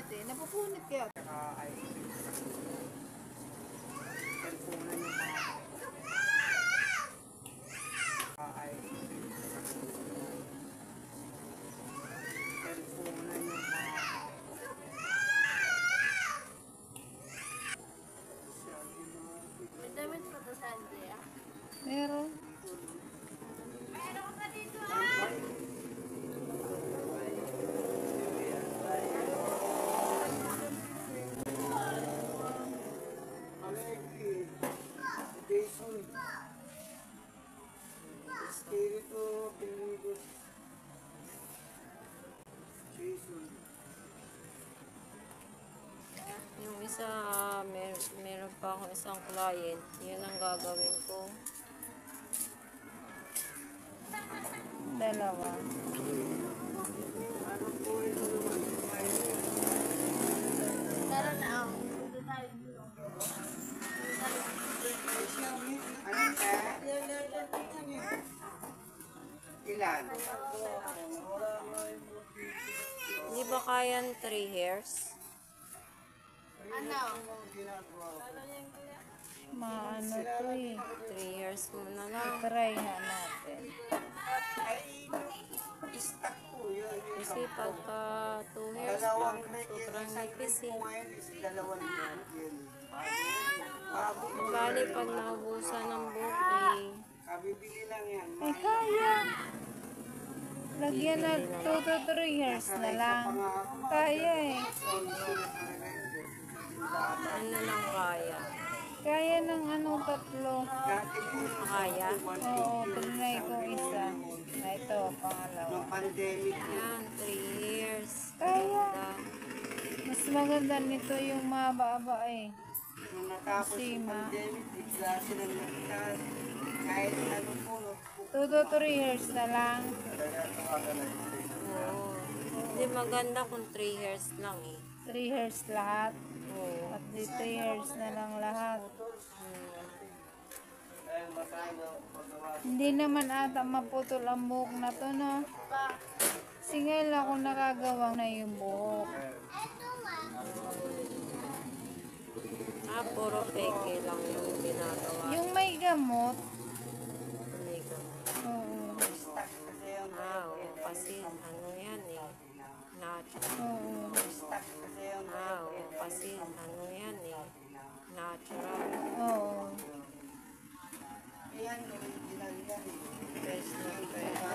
napupunit eh. Napupunit kaya. Saka ay cellphone na yung mga ay cellphone na yung mga May damit pa to sa Andrea. Meron. Meron ka dito ah! Jason Espiritu Piligus Jason. Yung isa, meron pa akong isang client. Yun ang gagawin ko. Dalawa. Ano po ito naman? Tara na ako. Punta tayo dito. Ano ka? Ilan? Hindi ba kayan 3 hairs? Ano? Maano to eh. 3 hairs mo na lang. Try nga natin. Istak po yun. Kasi pagka 2 hairs lang, sobrang nipis eh. Ngayon is dalawang yun. Bali, pag naubusan ng buhok eh, Kabibili lang yan. Eh kaya. Lagyan na 2 to 3 hairs na lang. Kaya eh. ano lang kaya? Kaya ng ano tatlo. Kaya? Oo, trinay ko isa. Na ito, pangalawa. Nung pandemic, Yan, 3 hairs. Kaya. Ganda. Mas maganda nito yung mahaba-haba eh. nung natapos yung Sima. pandemic, bigla silang nagtas. Kahit ano po, 2 to 3 hairs na lang. Oo. Hindi maganda kung 3 hairs lang eh. 3 hairs lahat. Oo. At di 3 hairs na lang lahat. Hindi naman ata maputol ang buhok na to, no? Singal ako nakagawa na yung buhok. Puro peke lang yung ginagawa. Yung may gamot, Amigo. oo. Oo, kasi ano yan eh. Natural. Oo. Oo, kasi ano yan eh. Natural. Oo. Fresh na fresh.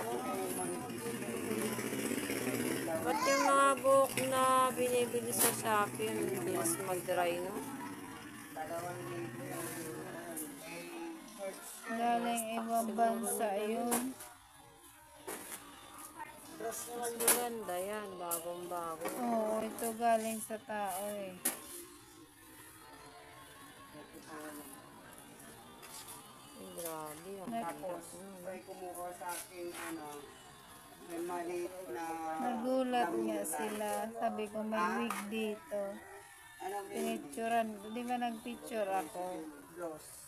Ba't yung mga buhok na binibili sa Shopee, yung bilis mag-dry, no? Galing ibang bansa yun. Mas maganda yan, bagong-bago. Oo, ito galing sa tao eh. Ay, grabe. Ang tapos, may kumuha sa akin, may maliit na... Nagulat nga sila. Sabi ko may wig dito. Pinicturan. Di ba nagpicture ako? Gloss.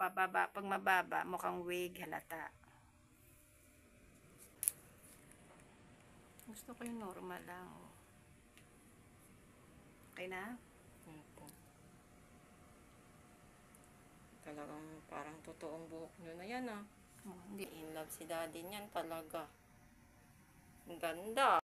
pababa. Pag mababa, mukhang wig, halata. Gusto ko yung normal lang. Oh. Okay na? Opo. Talagang parang totoong buhok nyo na yan ah. Oh, hindi. In love si daddy niyan talaga. Ang ganda.